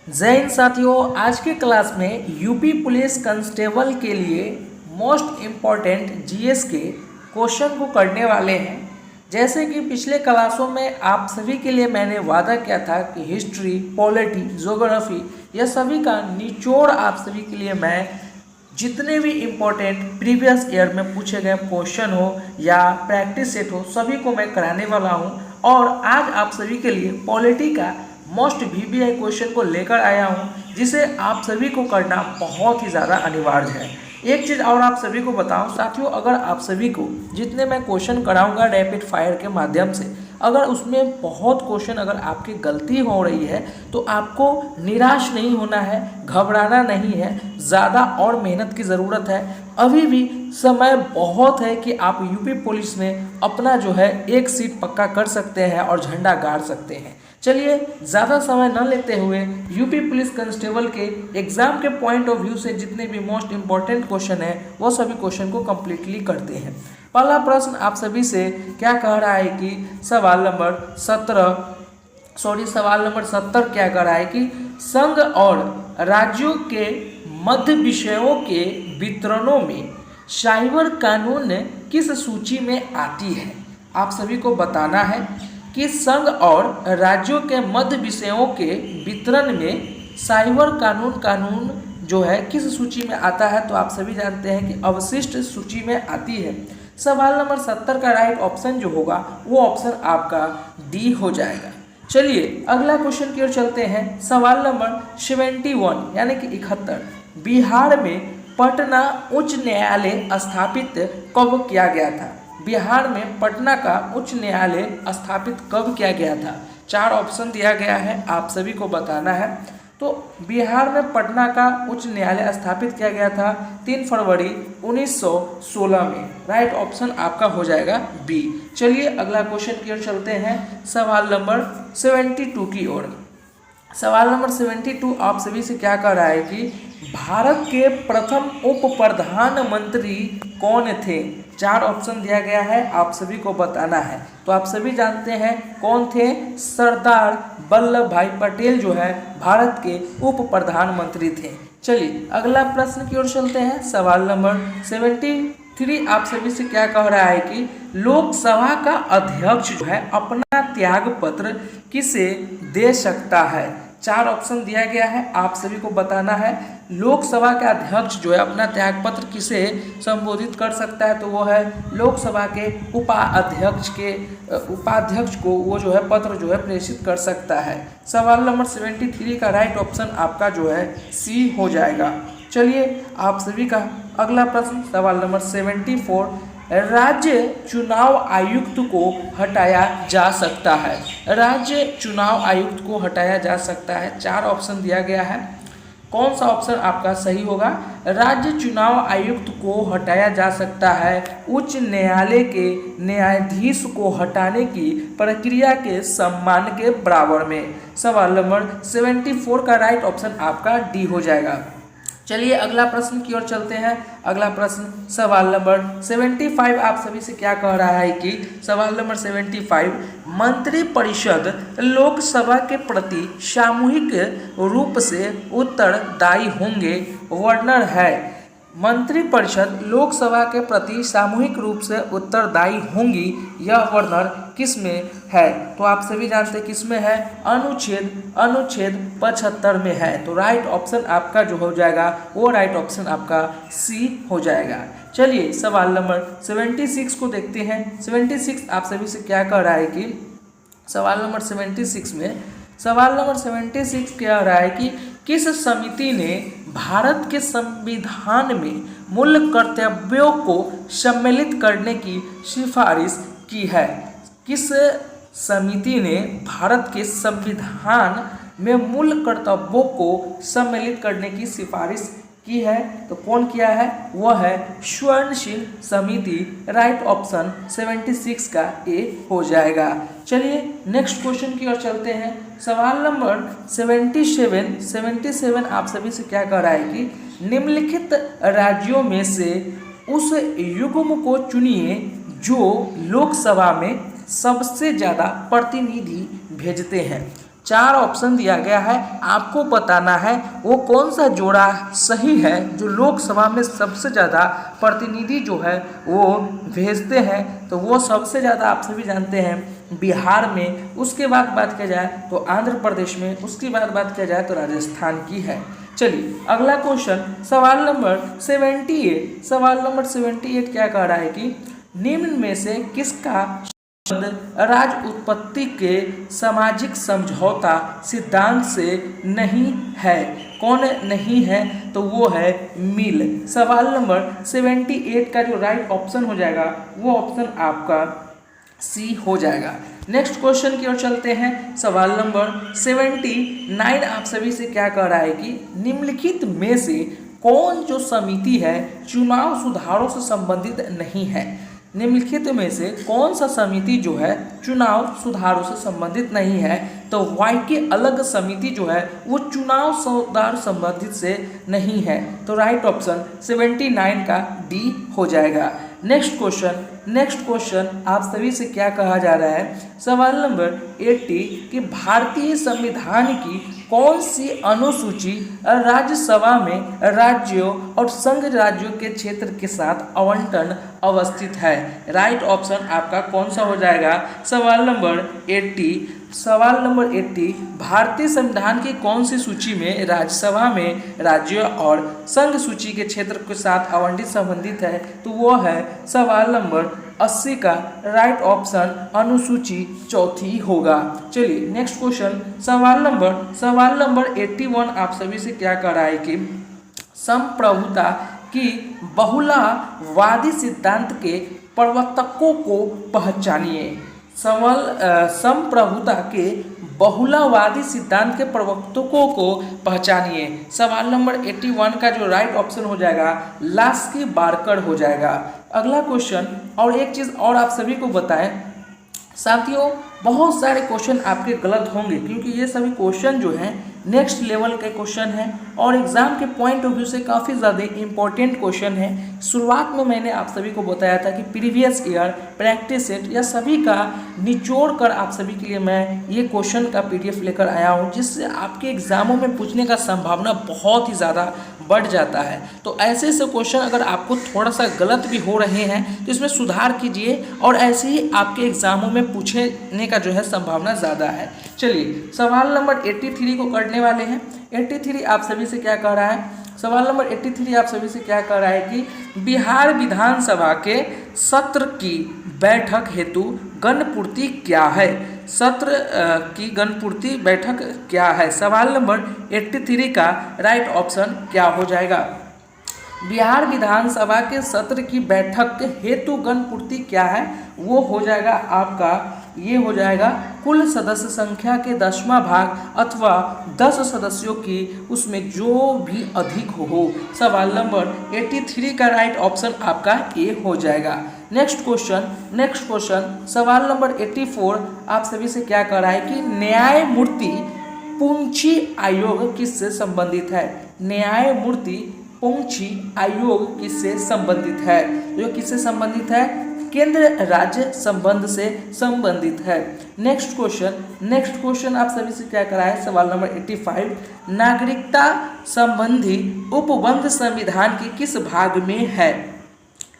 जय हिंद साथियों, आज के क्लास में यूपी पुलिस कांस्टेबल के लिए मोस्ट इम्पॉर्टेंट जीएस के क्वेश्चन को करने वाले हैं। जैसे कि पिछले क्लासों में आप सभी के लिए मैंने वादा किया था कि हिस्ट्री, पॉलिटी, ज्योग्राफी यह सभी का निचोड़ आप सभी के लिए मैं जितने भी इम्पोर्टेंट प्रीवियस ईयर में पूछे गए क्वेश्चन हो या प्रैक्टिस सेट हो सभी को मैं कराने वाला हूं। और आज आप सभी के लिए पॉलिटी का मोस्ट वीवीआई क्वेश्चन को लेकर आया हूं, जिसे आप सभी को करना बहुत ही ज़्यादा अनिवार्य है। एक चीज़ और आप सभी को बताऊं साथियों, अगर आप सभी को जितने मैं क्वेश्चन कराऊंगा रैपिड फायर के माध्यम से, अगर उसमें बहुत क्वेश्चन अगर आपकी गलती हो रही है तो आपको निराश नहीं होना है, घबराना नहीं है, ज़्यादा और मेहनत की ज़रूरत है। अभी भी समय बहुत है कि आप यूपी पुलिस में अपना जो है एक सीट पक्का कर सकते हैं और झंडा गाड़ सकते हैं। चलिए ज़्यादा समय न लेते हुए यूपी पुलिस कांस्टेबल के एग्ज़ाम के पॉइंट ऑफ व्यू से जितने भी मोस्ट इम्पॉर्टेंट क्वेश्चन है वो सभी क्वेश्चन को कम्प्लीटली करते हैं। पहला प्रश्न आप सभी से क्या कह रहा है कि सवाल नंबर 70 क्या कह रहा है कि संघ और राज्यों के मध्य विषयों के वितरणों में साइबर कानून किस सूची में आती है। आप सभी को बताना है कि संघ और राज्यों के मध्य विषयों के वितरण में साइबर कानून जो है किस सूची में आता है। तो आप सभी जानते हैं कि अवशिष्ट सूची में आती है। सवाल नंबर 70 का राइट ऑप्शन जो होगा वो ऑप्शन आपका डी हो जाएगा। चलिए अगला क्वेश्चन की ओर चलते हैं। सवाल नंबर 71 यानी कि 71, बिहार में पटना उच्च न्यायालय स्थापित कब किया गया था। बिहार में पटना का उच्च न्यायालय स्थापित कब किया गया था। 4 ऑप्शन दिया गया है, आप सभी को बताना है। तो बिहार में पटना का उच्च न्यायालय स्थापित किया गया था 3 फरवरी 1916 में। राइट ऑप्शन आपका हो जाएगा बी। चलिए अगला क्वेश्चन की ओर चलते हैं, सवाल नंबर 72 की ओर। सवाल नंबर 72 आप सभी से क्या कह रहा है कि भारत के प्रथम उप प्रधानमंत्री कौन थे। 4 ऑप्शन दिया गया है, आप सभी को बताना है। तो आप सभी जानते हैं कौन थे, सरदार वल्लभ भाई पटेल जो है भारत के उप प्रधानमंत्री थे। चलिए अगला प्रश्न की ओर चलते हैं। सवाल नंबर 73 आप सभी से क्या कह रहा है कि लोकसभा का अध्यक्ष जो है अपना त्याग पत्र किसे दे सकता है। 4 ऑप्शन दिया गया है, आप सभी को बताना है। लोकसभा का अध्यक्ष जो है अपना त्यागपत्र किसे संबोधित कर सकता है। तो वो है लोकसभा के उपाध्यक्ष को वो जो है पत्र जो है प्रेषित कर सकता है। सवाल नंबर 73 का राइट ऑप्शन आपका जो है सी हो जाएगा। चलिए आप सभी का अगला प्रश्न सवाल नंबर 74, राज्य चुनाव आयुक्त को हटाया जा सकता है। राज्य चुनाव आयुक्त को हटाया जा सकता है। 4 ऑप्शन दिया गया है, कौन सा ऑप्शन आपका सही होगा। राज्य चुनाव आयुक्त को हटाया जा सकता है उच्च न्यायालय के न्यायाधीश को हटाने की प्रक्रिया के सम्मान के बराबर में। सवाल नंबर 74 का राइट ऑप्शन आपका डी हो जाएगा। चलिए अगला प्रश्न की ओर चलते हैं। अगला प्रश्न सवाल नंबर 75 आप सभी से क्या कह रहा है कि सवाल नंबर 75, मंत्रिपरिषद लोकसभा के प्रति सामूहिक रूप से उत्तरदायी होंगे वर्नर है। मंत्रिपरिषद लोकसभा के प्रति सामूहिक रूप से उत्तरदायी होंगी, यह वर्नर किस में है। तो आप सभी जानते हैं किस में है, अनुच्छेद 75 में है। तो राइट ऑप्शन आपका जो हो जाएगा वो राइट ऑप्शन आपका सी हो जाएगा। चलिए सवाल नंबर 76 को देखते हैं। 76 आप सभी से क्या कह रहा है कि सवाल नंबर 76 कह रहा है कि किस समिति ने भारत के संविधान में मूल कर्तव्यों को सम्मिलित करने की सिफारिश की है। किस समिति ने भारत के संविधान में मूल कर्तव्यों को सम्मिलित करने की सिफारिश की है। तो कौन किया है, वह है स्वर्णशील समिति। राइट ऑप्शन 76 का ए हो जाएगा। चलिए नेक्स्ट क्वेश्चन की ओर चलते हैं। सवाल नंबर 77 आप सभी से क्या कह रहा है कि निम्नलिखित राज्यों में से उस युग्म को चुनिए जो लोकसभा में सबसे ज़्यादा प्रतिनिधि भेजते हैं। 4 ऑप्शन दिया गया है, आपको बताना है वो कौन सा जोड़ा सही है जो लोकसभा में सबसे ज़्यादा प्रतिनिधि जो है वो भेजते हैं। तो वो सबसे ज़्यादा आप सभी जानते हैं बिहार में, उसके बाद बात किया जाए तो आंध्र प्रदेश में, उसके बाद बात किया जाए तो राजस्थान की है। चलिए अगला क्वेश्चन सवाल नंबर 78। सवाल नंबर 78 क्या कह रहा है कि निम्न में से किसका राज उत्पत्ति के सामाजिक समझौता सिद्धांत से नहीं है? कौन नहीं है? तो वो है मिल। सवाल नंबर 78 का जो राइट ऑप्शन हो जाएगा वो ऑप्शन आपका सी हो जाएगा। नेक्स्ट क्वेश्चन की ओर चलते हैं। सवाल नंबर 79 आप सभी से क्या कह रहा है कि निम्नलिखित में से कौन जो समिति है चुनाव सुधारों से संबंधित नहीं है? निम्नलिखित में से कौन सा समिति जो है चुनाव सुधारों से संबंधित नहीं है? तो वाई की अलग समिति जो है वो चुनाव सुधार संबंधित से नहीं है। तो राइट ऑप्शन 79 का डी हो जाएगा। नेक्स्ट क्वेश्चन आप सभी से क्या कहा जा रहा है? सवाल नंबर 80 कि भारतीय संविधान की कौन सी अनुसूची राज्यसभा में राज्यों और संघ राज्यों के क्षेत्र के साथ आवंटन अवस्थित है? राइट ऑप्शन आपका कौन सा हो जाएगा? सवाल नंबर 80 भारतीय संविधान की कौन सी सूची में राज्यसभा में राज्यों और संघ सूची के क्षेत्र के साथ आवंटित संबंधित है? तो वो है सवाल नंबर 80 का राइट ऑप्शन अनुसूची चौथी होगा। चलिए नेक्स्ट क्वेश्चन सवाल नंबर 81 आप सभी से क्या कह रहा है कि संप्रभुता की बहुलवादी सिद्धांत के प्रवर्तकों को पहचानिए। संप्रभुता के बहुलवादी सिद्धांत के प्रवर्तकों को पहचानिए। सवाल नंबर 81 का जो राइट ऑप्शन हो जाएगा लास्की बारकर हो जाएगा। अगला क्वेश्चन, और एक चीज़ और आप सभी को बताएं साथियों, बहुत सारे क्वेश्चन आपके गलत होंगे क्योंकि ये सभी क्वेश्चन जो हैं नेक्स्ट लेवल के क्वेश्चन हैं और एग्जाम के पॉइंट ऑफ व्यू से काफ़ी ज़्यादा इंपॉर्टेंट क्वेश्चन है। शुरुआत में मैंने आप सभी को बताया था कि प्रीवियस ईयर प्रैक्टिस सेट या सभी का निचोड़ कर आप सभी के लिए मैं ये क्वेश्चन का PDF लेकर आया हूँ, जिससे आपके एग्जामों में पूछने का संभावना बहुत ही ज़्यादा बढ़ जाता है। तो ऐसे क्वेश्चन अगर आपको थोड़ा सा गलत भी हो रहे हैं तो इसमें सुधार कीजिए और ऐसे ही आपके एग्जामों में पूछने का जो है संभावना ज़्यादा है। चलिए सवाल नंबर 83 को करने वाले हैं। 83 आप सभी से क्या कह रहा है? सवाल नंबर 83 आप सभी से क्या कह रहा है कि बिहार विधानसभा के सत्र की बैठक हेतु गणपूर्ति क्या है? सत्र की गणपूर्ति बैठक क्या है? सवाल नंबर 83 का राइट ऑप्शन क्या हो जाएगा? बिहार विधानसभा के सत्र की बैठक हेतु गणपूर्ति क्या है? वो हो जाएगा आपका, ये हो जाएगा कुल सदस्य संख्या के 10वां भाग अथवा 10 सदस्यों की उसमें जो भी अधिक हो। सवाल नंबर 83 का राइट ऑप्शन आपका ए हो जाएगा। नेक्स्ट क्वेश्चन सवाल नंबर 84 आप सभी से क्या कह रहा है कि न्यायमूर्ति पुंछी आयोग किससे संबंधित है? न्यायमूर्ति पुंछी आयोग किससे संबंधित है? जो किससे संबंधित है? केंद्र राज्य संबंध से संबंधित है। नेक्स्ट क्वेश्चन आप सभी से क्या करा है? सवाल नंबर 85 नागरिकता संबंधी उपबंध संविधान की किस भाग में है?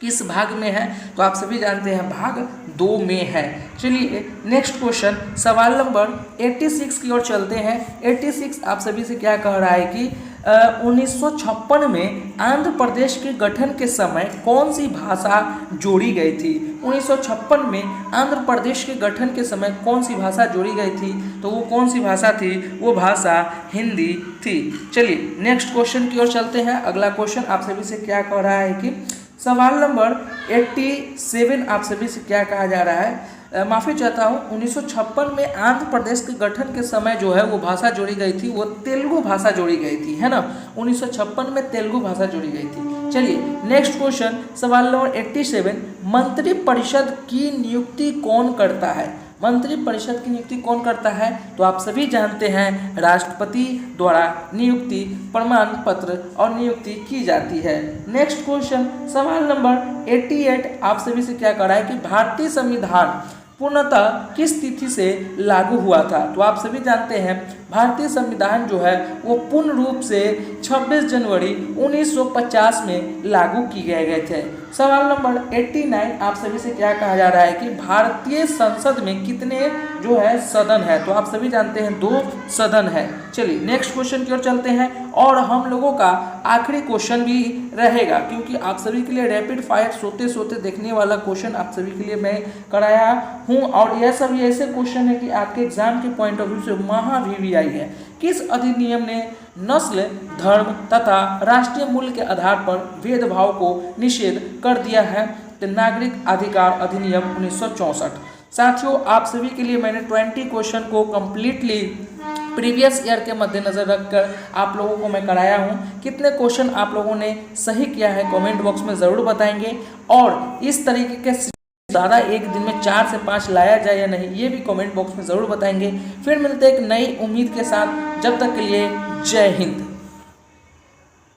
किस भाग में है? तो आप सभी जानते हैं भाग 2 में है। चलिए नेक्स्ट क्वेश्चन सवाल नंबर 86 की ओर चलते हैं। 86 आप सभी से क्या कह रहा है कि 1956 में आंध्र प्रदेश के गठन के समय कौन सी भाषा जोड़ी गई थी? 1956 में आंध्र प्रदेश के गठन के समय कौन सी भाषा जोड़ी गई थी? तो वो कौन सी भाषा थी? वो भाषा हिंदी थी। चलिए नेक्स्ट क्वेश्चन की ओर चलते हैं। अगला क्वेश्चन आप सभी से क्या कह रहा है कि सवाल नंबर 87 आप सभी से क्या कहा जा रहा है? माफ़ी चाहता हूँ, 1956 में आंध्र प्रदेश के गठन के समय जो है वो भाषा जोड़ी गई थी, वो तेलुगु भाषा जोड़ी गई थी, है ना। 1956 में तेलुगु भाषा जोड़ी गई थी। चलिए नेक्स्ट क्वेश्चन सवाल नंबर 87 मंत्रिपरिषद की नियुक्ति कौन करता है? मंत्रिपरिषद की नियुक्ति कौन करता है? तो आप सभी जानते हैं राष्ट्रपति द्वारा नियुक्ति प्रमाण पत्र और नियुक्ति की जाती है। नेक्स्ट क्वेश्चन सवाल नंबर 88 आप सभी से क्या कर रहा है कि भारतीय संविधान पूर्णतः किस तिथि से लागू हुआ था? तो आप सभी जानते हैं भारतीय संविधान जो है वो पूर्ण रूप से 26 जनवरी 1950 में लागू किए गए थे। सवाल नंबर 89 आप सभी से क्या कहा जा रहा है कि भारतीय संसद में कितने जो है सदन है? तो आप सभी जानते हैं 2 सदन है। चलिए नेक्स्ट क्वेश्चन की ओर चलते हैं और हम लोगों का आखिरी क्वेश्चन भी रहेगा, क्योंकि आप सभी के लिए रैपिड फायर सोते सोते देखने वाला क्वेश्चन आप सभी के लिए मैं कराया हूं, और यह सब ऐसे क्वेश्चन है कि आपके एग्जाम के पॉइंट ऑफ व्यू से महा VVI है। किस अधिनियम ने नस्ल, धर्म तथा राष्ट्रीय मूल्य के आधार पर भेदभाव को निषेध कर दिया है? तो नागरिक अधिकार अधिनियम 1964। साथियों आप सभी के लिए मैंने 20 क्वेश्चन को कम्प्लीटली प्रीवियस ईयर के मद्देनजर रखकर आप लोगों को मैं कराया हूं। कितने क्वेश्चन आप लोगों ने सही किया है कमेंट बॉक्स में ज़रूर बताएंगे, और इस तरीके के ज़्यादा एक दिन में 4 से 5 लाया जाए या नहीं ये भी कमेंट बॉक्स में ज़रूर बताएंगे। फिर मिलते हैं एक नई उम्मीद के साथ, जब तक के लिए जय हिंद।